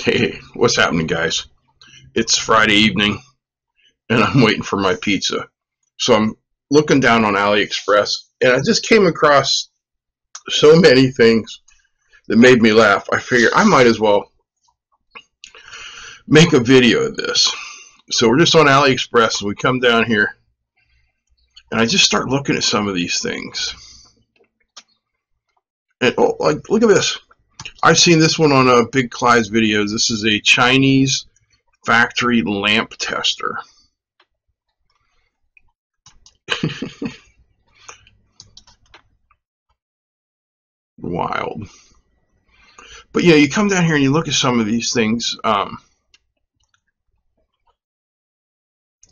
Hey, what's happening, guys? It's Friday evening, and I'm waiting for my pizza. So I'm looking down on AlieExpress, and I just came across so many things that made me laugh. I figured I might as well make a video of this. So we're just on AlieExpress, and we come down here, and I just start looking at some of these things. And oh, like, look at this. I've seen this one on Big Clyde's videos. This is a Chinese factory lamp tester. Wild. But you come down here and you look at some of these things, and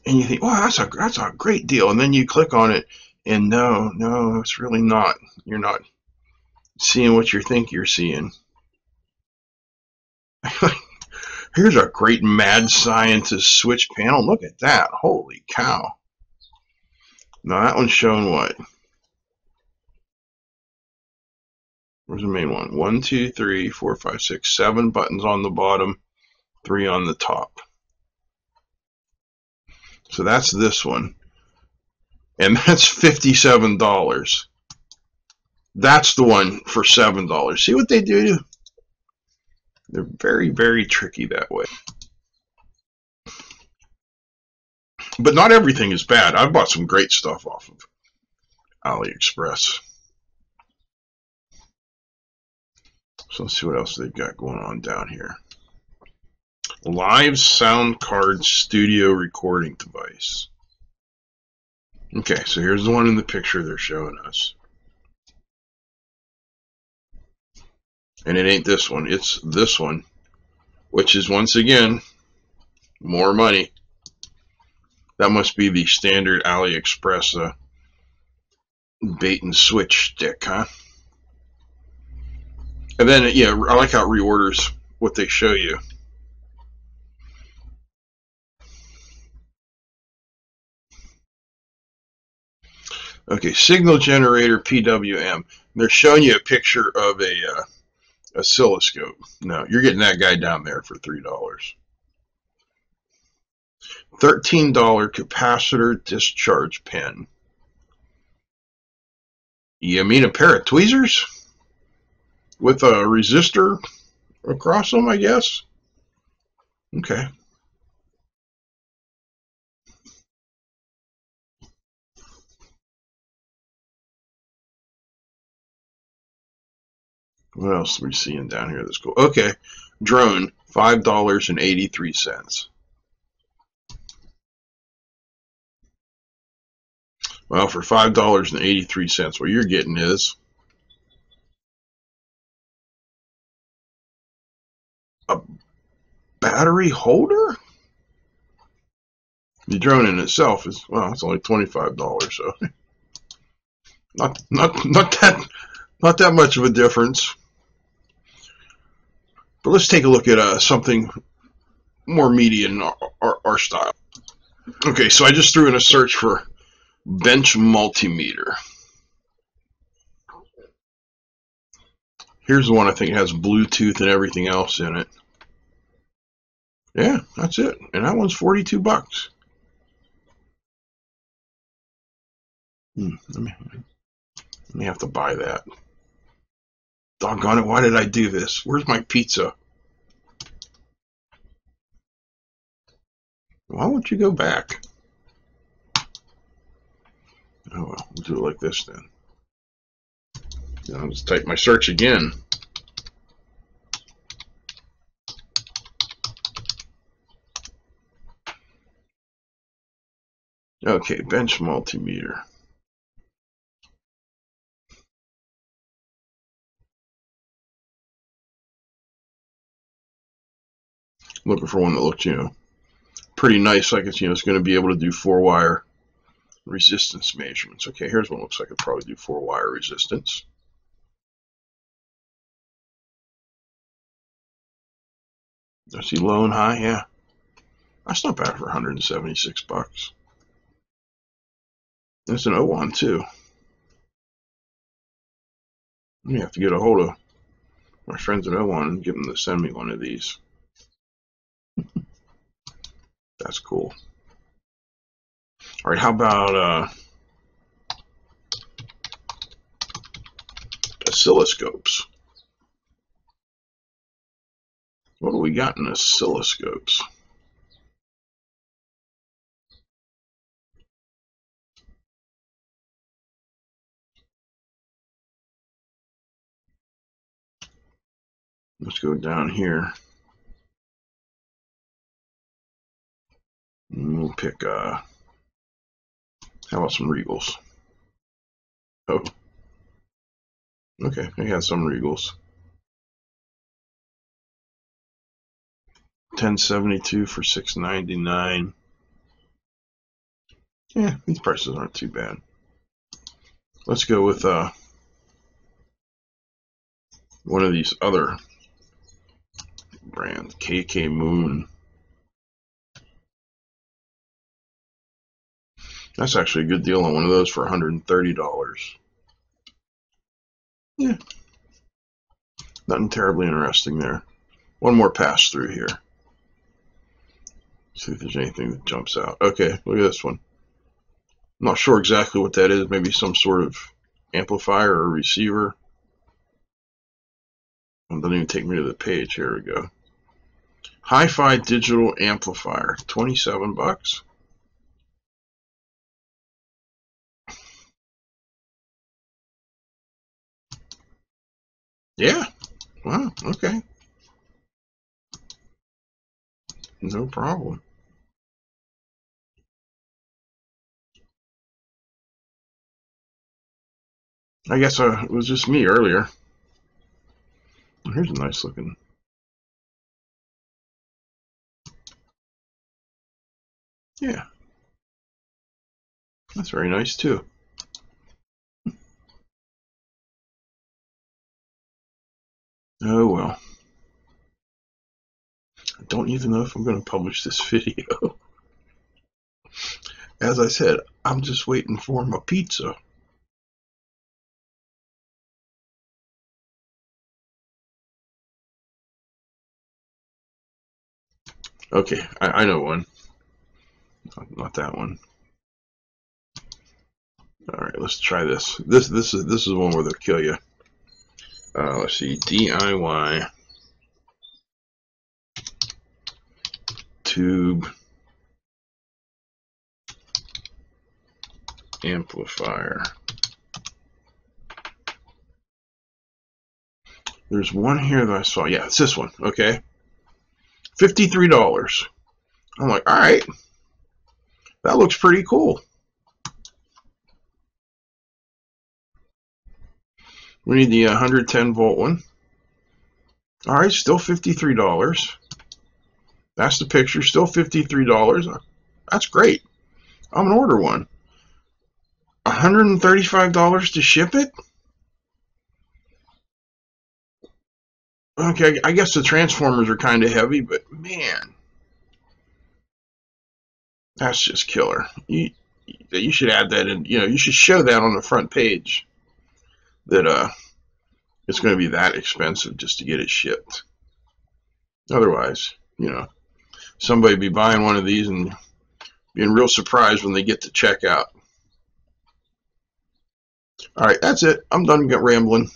you think, "Oh, that's a great deal." And then you click on it, and no, it's really not. You're not seeing what you think you're seeing. Here's a great mad scientist switch panel. Look at that. Holy cow. Now that one's showing what? Where's the main one? 1, 2, 3, 4, 5, 6, 7 buttons on the bottom, 3 on the top. So that's this one. And that's $57. That's the one for $7. See what they do? They're very, very tricky that way. But not everything is bad. I've bought some great stuff off of AlieExpress. So let's see what else they've got going on down here. Live sound card studio recording device. Okay, so here's the one in the picture they're showing us. And it ain't this one, it's this one, which is once again more money. That must be the standard AlieExpress bait and switch stick, huh? And then, yeah, I like how it reorders what they show you. Okay, signal generator PWM. They're showing you a picture of a oscilloscope. No, you're getting that guy down there for $3. $13 capacitor discharge pen. You mean a pair of tweezers with a resistor across them, I guess? Okay. What else are we seeing down here that's cool? Okay, drone, $5.83. Well, for $5.83, what you're getting is a battery holder? The drone in itself is, well, it's only $25, so not that much of a difference. But let's take a look at something more meaty in our style. Okay, so I just threw in a search for bench multimeter. Here's the one I think has Bluetooth and everything else in it. Yeah, that's it. And that one's $42. Let me have to buy that. Doggone it, why did I do this? Where's my pizza? Why won't you go back? Oh well, we'll do it like this then. I'll just type my search again. Okay, bench multimeter. Looking for one that looks, pretty nice, like it's, it's going to be able to do 4-wire resistance measurements. Okay, here's one that looks like it'll probably do 4-wire resistance. I see low and high, yeah. That's not bad for $176. It's an O1 too. You have to get a hold of my friends at O1 and get them to send me one of these. That's cool. All right, how about oscilloscopes? What do we got in oscilloscopes? Let's go down here. And we'll pick, how about some Regals? Oh, okay, I got some Regals. 1072 for $6.99. Yeah, these prices aren't too bad. Let's go with one of these other brands, KK Moon. That's actually a good deal on one of those for $130. Yeah, nothing terribly interesting there. One more pass through here. See if there's anything that jumps out. Okay, look at this one. I'm not sure exactly what that is. Maybe some sort of amplifier or receiver. It doesn't even take me to the page. Here we go. Hi-Fi digital amplifier, 27 bucks. Yeah. Wow. Okay. No problem. I guess it was just me earlier. Here's a nice looking. Yeah. That's very nice too. Oh well. I don't even know if I'm going to publish this video. As I said, I'm just waiting for my pizza. Okay, I know one. Not that one. All right, let's try this. This is one where they'll kill you. Let's see, DIY tube amplifier. There's one here that I saw. Yeah, it's this one. Okay, $53. I'm like, all right, that looks pretty cool. We need the 110 volt one. All right, still $53. That's the picture. Still $53. That's great. I'm gonna order one. $135 to ship it? Okay, I guess the transformers are kind of heavy, but man, that's just killer. You should add that in. You should show that on the front page that it's going to be that expensive just to get it shipped. Otherwise, somebody be buying one of these and being real surprised when they get to checkout. All right, that's it. I'm done rambling.